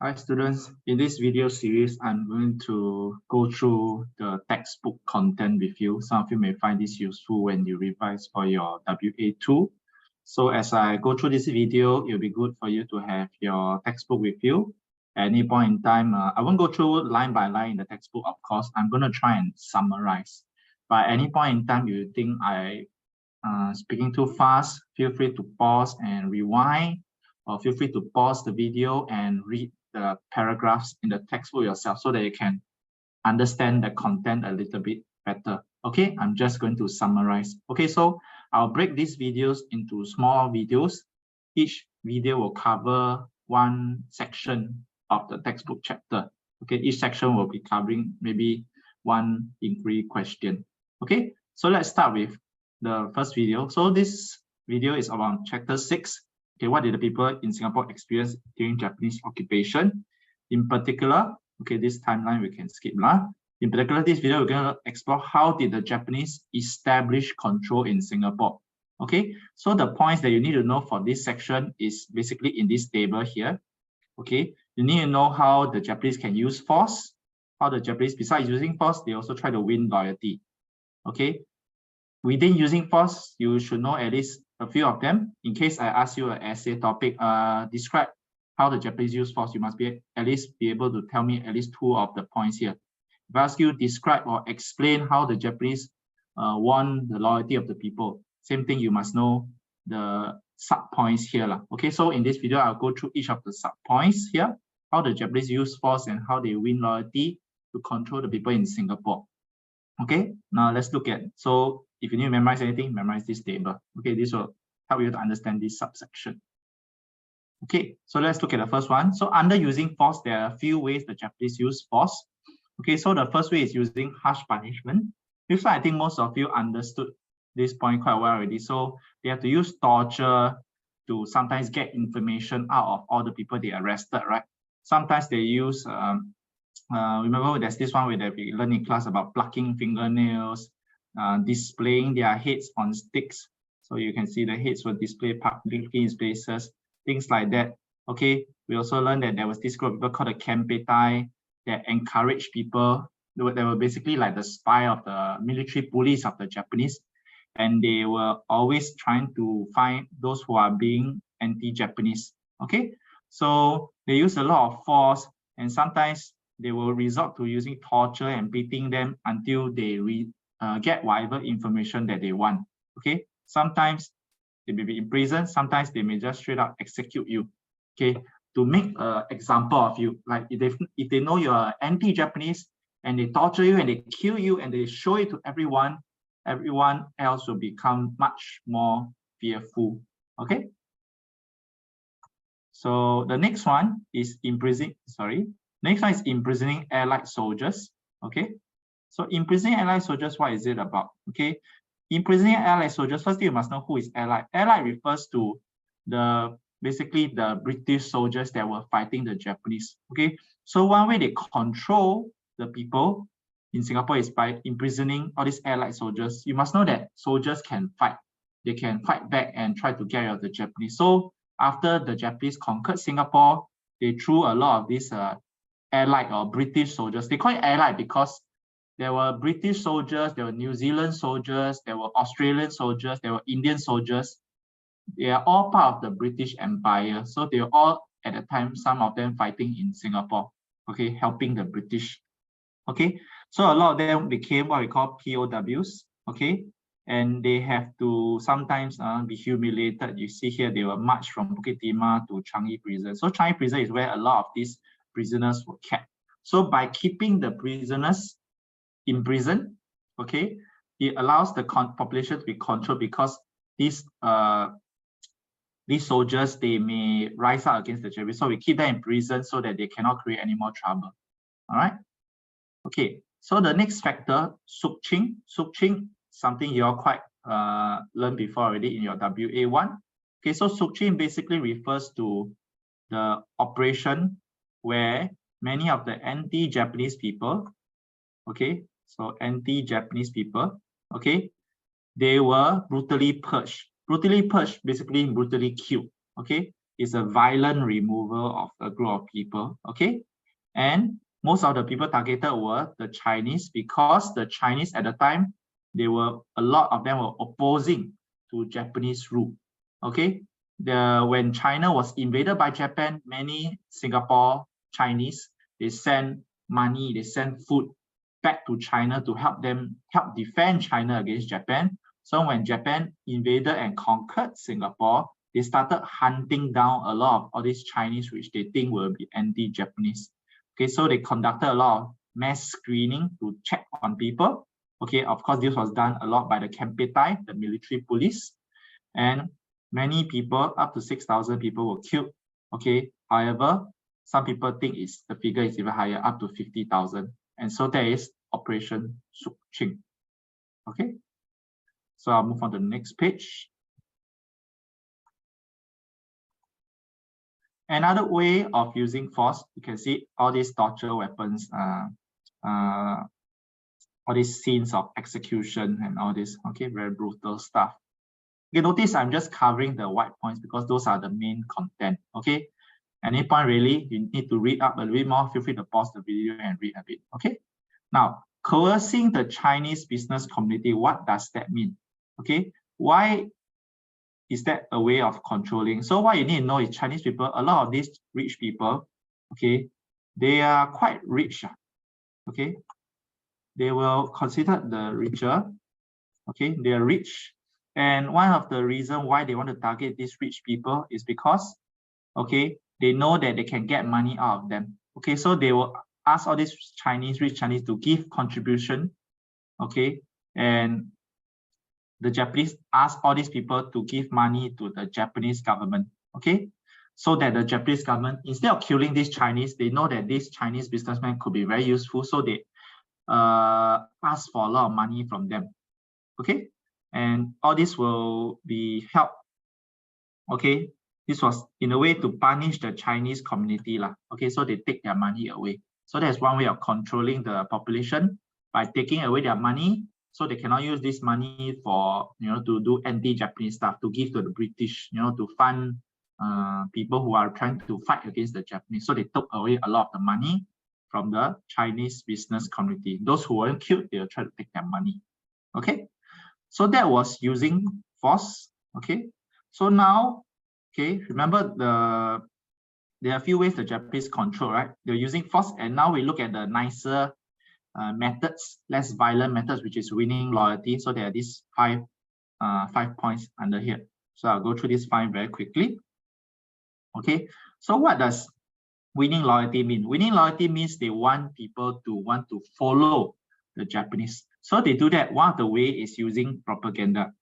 Hi students, in this video series, I'm going to go through the textbook content with you. Some of you may find this useful when you revise for your WA2. So as I go through this video, it'll be good for you to have your textbook with you. At any point in time, I won't go through line by line in the textbook, of course. I'm going to try and summarize. But at any point in time, you think I speaking too fast, feel free to pause and rewind, or feel free to pause the video and read the paragraphs in the textbook yourself so that you can understand the content a little bit better. Okay, I'm just going to summarize. Okay, so I'll break these videos into small videos. Each video will cover one section of the textbook chapter. Okay, each section will be covering maybe one inquiry question. Okay, so let's start with the first video. So this video is about chapter 6. Okay, what did the people in Singapore experience during Japanese occupation? In particular, okay, this timeline we can skip lah. In particular, this video we're going to explore how did the Japanese establish control in Singapore. Okay, so the points that you need to know for this section is basically in this table here. Okay, you need to know how the Japanese can use force, how the Japanese, besides using force, they also try to win loyalty. Okay, within using force, you should know at least a few of them. In case I ask you an essay topic, describe how the Japanese use force, you must be at least be able to tell me at least two of the points here. If I ask you describe or explain how the Japanese won the loyalty of the people, same thing, you must know the sub points here lah. Okay, so in this video, I'll go through each of the sub points here, how the Japanese use force and how they win loyalty to control the people in Singapore. Okay, now let's look at, so if you need to memorize anything, memorize this table. Okay, this will help you to understand this subsection. Okay, so let's look at the first one. So under using force, there are a few ways the Japanese use force. Okay, so the first way is using harsh punishment. This one, I think most of you understood this point quite well already. So they have to use torture to sometimes get information out of all the people they arrested, right? Sometimes they use, remember there's this one where we learned in class about plucking fingernails, displaying their heads on sticks. So you can see the heads were displayed publicly in places, things like that. Okay, we also learned that there was this group of people called the Kempeitai that encouraged people. They were basically like the spy of the military police of the Japanese, and they were always trying to find those who are being anti-Japanese. Okay, so they use a lot of force, and sometimes they will resort to using torture and beating them until they get whatever information that they want. Okay, sometimes they may be in prison, sometimes they may just straight up execute you. Okay, to make an example of you, like if they know you are anti-Japanese and they torture you and they kill you and they show it to everyone, everyone else will become much more fearful. Okay, so the next one is imprisoning allied soldiers. Okay, so imprisoning allied soldiers, what is it about? Okay, imprisoning allied soldiers, firstly you must know who is allied. Allied refers to basically the British soldiers that were fighting the Japanese. Okay, so one way they control the people in Singapore is by imprisoning all these allied soldiers. You must know that soldiers can fight. They can fight back and try to get out of the Japanese. So after the Japanese conquered Singapore, they threw a lot of these allied or British soldiers. They call it allied because there were British soldiers, there were New Zealand soldiers, there were Australian soldiers, there were Indian soldiers. They are all part of the British Empire. So they were all, at the time, some of them fighting in Singapore, okay, helping the British. Okay, so a lot of them became what we call POWs, okay, and they have to sometimes be humiliated. You see here, they were marched from Bukit Timah to Changi Prison. So Changi Prison is where a lot of these prisoners were kept. So by keeping the prisoners in prison, okay, it allows the population to be controlled because these soldiers, they may rise up against the Japanese. So we keep them in prison so that they cannot create any more trouble. All right. Okay. So the next factor, Sukching. Sukching, something you all quite learned before already in your WA1. Okay. So Sukching basically refers to the operation where many of the anti-Japanese people, okay, so anti-Japanese people, okay, they were brutally purged. Brutally purged, basically brutally killed, okay? is a violent removal of a group of people, okay? And most of the people targeted were the Chinese, because the Chinese at the time, a lot of them were opposing to Japanese rule, okay? When China was invaded by Japan, many Singapore Chinese, they sent money, they sent food back to China to help defend China against Japan. So when Japan invaded and conquered Singapore, they started hunting down a lot of all these Chinese which they think will be anti-Japanese. Okay, so they conducted a lot of mass screening to check on people. Okay, of course, this was done a lot by the Kempeitai, the military police, and many people, up to 6,000 people were killed. Okay, however, some people think the figure is even higher, up to 50,000. And so there is Operation Suk Ching. Okay, so I'll move on to the next page. Another way of using force, you can see all these torture weapons, all these scenes of execution and all this, okay, very brutal stuff. Okay, notice I'm just covering the white points because those are the main content, okay? Any point really, you need to read up a little bit more, feel free to pause the video and read a bit, okay? Now, coercing the Chinese business community, what does that mean? Okay, why is that a way of controlling? So what you need to know is Chinese people, a lot of these rich people, okay, they are quite rich, okay? They will consider the richer, okay? They are rich. And one of the reasons why they want to target these rich people is because, okay, they know that they can get money out of them. Okay, so they will ask all these rich Chinese to give contribution, okay? And the Japanese ask all these people to give money to the Japanese government, okay? So that the Japanese government, instead of killing these Chinese, they know that these Chinese businessmen could be very useful, so they ask for a lot of money from them, okay? And all this will be helped, okay? This was in a way to punish the Chinese community, okay? So they take their money away. So that's one way of controlling the population, by taking away their money, so they cannot use this money for, to do anti-Japanese stuff, to give to the British, to fund people who are trying to fight against the Japanese. So they took away a lot of the money from the Chinese business community. Those who weren't killed, they'll try to take their money, okay? So that was using force, okay? So now, okay, remember there are a few ways the Japanese control, right? They're using force, and now we look at the nicer methods, less violent methods, which is winning loyalty. So there are these five points under here. So I'll go through these 5 very quickly. Okay, so what does winning loyalty mean? Winning loyalty means they want people to want to follow the Japanese. So they do that. One of the way is using propaganda.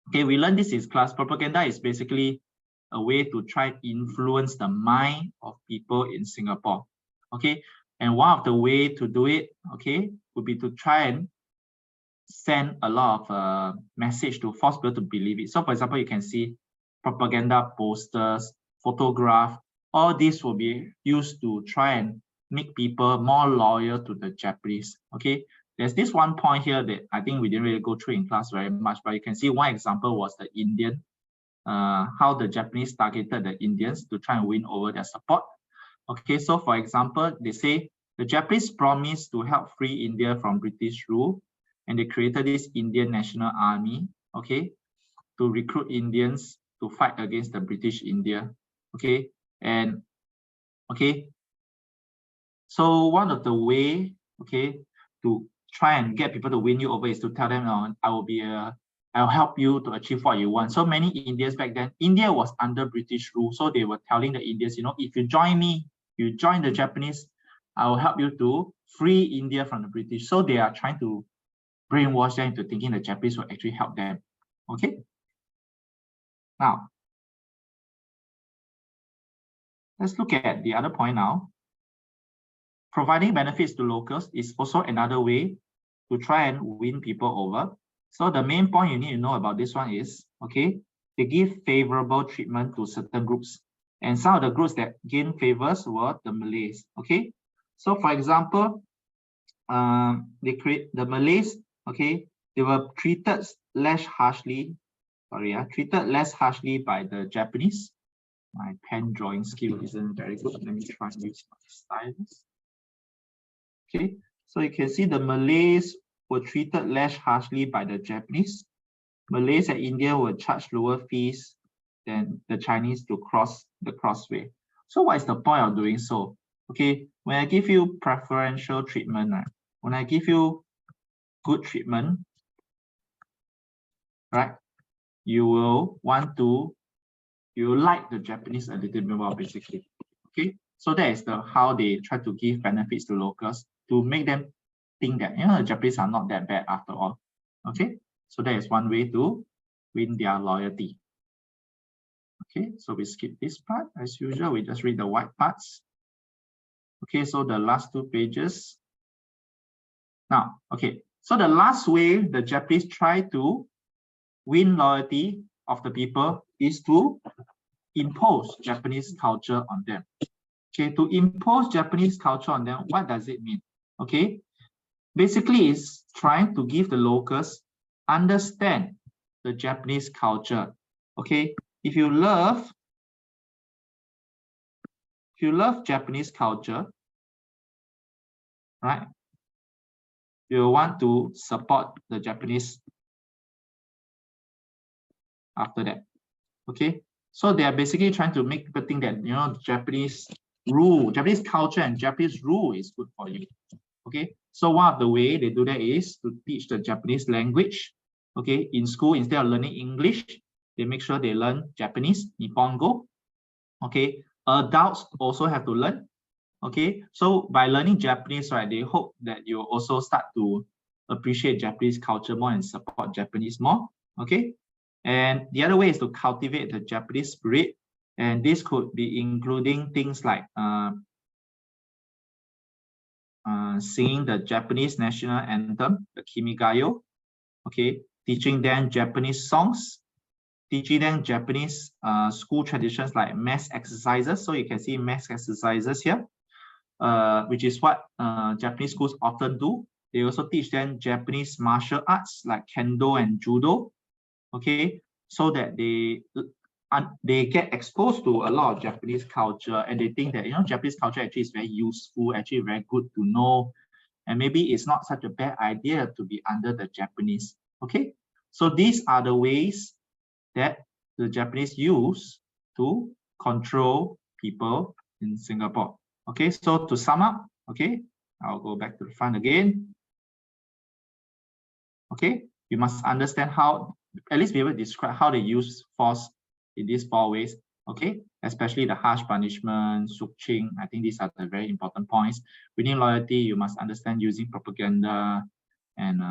Okay, we learned this in class. Propaganda is basically a way to try to influence the mind of people in Singapore. Okay, and one of the way to do it, okay, would be to try and send a lot of message to force people to believe it. So for example, you can see propaganda posters, photograph, all this will be used to try and make people more loyal to the Japanese. Okay, there's this one point here that I think we didn't really go through in class very much, but you can see one example was the Indian, how the Japanese targeted the Indians to try and win over their support. Okay, so for example, they say the Japanese promised to help free India from British rule, and they created this Indian National Army, okay, to recruit Indians to fight against the British India, okay, and okay, so one of the way, okay, to try and get people to win you over is to tell them, I'll help you to achieve what you want. So many Indians back then, India was under British rule, so they were telling the Indians, if you join me, you join the Japanese, I will help you to free India from the British. So they are trying to brainwash them into thinking the Japanese will actually help them. Okay. Now, let's look at the other point now. Providing benefits to locals is also another way to try and win people over. So the main point you need to know about this one is, okay, they give favorable treatment to certain groups. And some of the groups that gain favors were the Malays, okay? So for example, the Malays, okay, they were treated less harshly by the Japanese, My pen drawing skill isn't very good. Let me try and use my stylus. Okay, so you can see the Malays were treated less harshly by the Japanese. Malays and Indians were charged lower fees than the Chinese to cross the crossway. So what is the point of doing so? Okay, when I give you preferential treatment, right? When I give you good treatment, right? You will like the Japanese a little bit more, basically. Okay, so that is how they try to give benefits to locals to make them think that the Japanese are not that bad after all. Okay, so that is one way to win their loyalty. Okay, so we skip this part as usual. We just read the white parts. Okay, so the last 2 pages. Now, okay, so the last way the Japanese try to win loyalty of the people is to impose Japanese culture on them. Okay, to impose Japanese culture on them, what does it mean? Okay, basically it's trying to give the locals understand the Japanese culture. Okay, if you love Japanese culture, right, you want to support the Japanese after that. Okay, so they are basically trying to make people think that Japanese culture and Japanese rule is good for you. Okay, so one of the way they do that is to teach the Japanese language. Okay, in school, instead of learning English, they make sure they learn Japanese, Nihongo. Okay, adults also have to learn. Okay, so by learning Japanese, right, they hope that you also start to appreciate Japanese culture more and support Japanese more. Okay, and the other way is to cultivate the Japanese spirit, and this could be including things like singing the Japanese national anthem, the Kimigayo. Okay, teaching them Japanese songs, teaching them Japanese school traditions like mass exercises. So you can see mass exercises here, which is what Japanese schools often do. They also teach them Japanese martial arts like Kendo and Judo. Okay, so that they get exposed to a lot of Japanese culture, and they think that Japanese culture actually is very useful, actually very good to know, and maybe it's not such a bad idea to be under the Japanese. Okay, so these are the ways that the Japanese use to control people in Singapore. Okay, so to sum up, okay, I'll go back to the front again. Okay, you must understand how, at least be able to describe how they use force in these 4 ways. Okay, especially the harsh punishment, sukching. I think these are the very important points. Winning loyalty, you must understand using propaganda and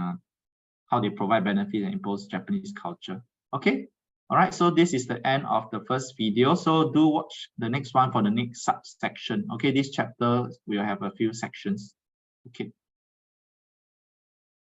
how they provide benefits and impose Japanese culture. Okay, all right, so this is the end of the first video. So do watch the next one for the next subsection. Okay, this chapter will have a few sections. Okay.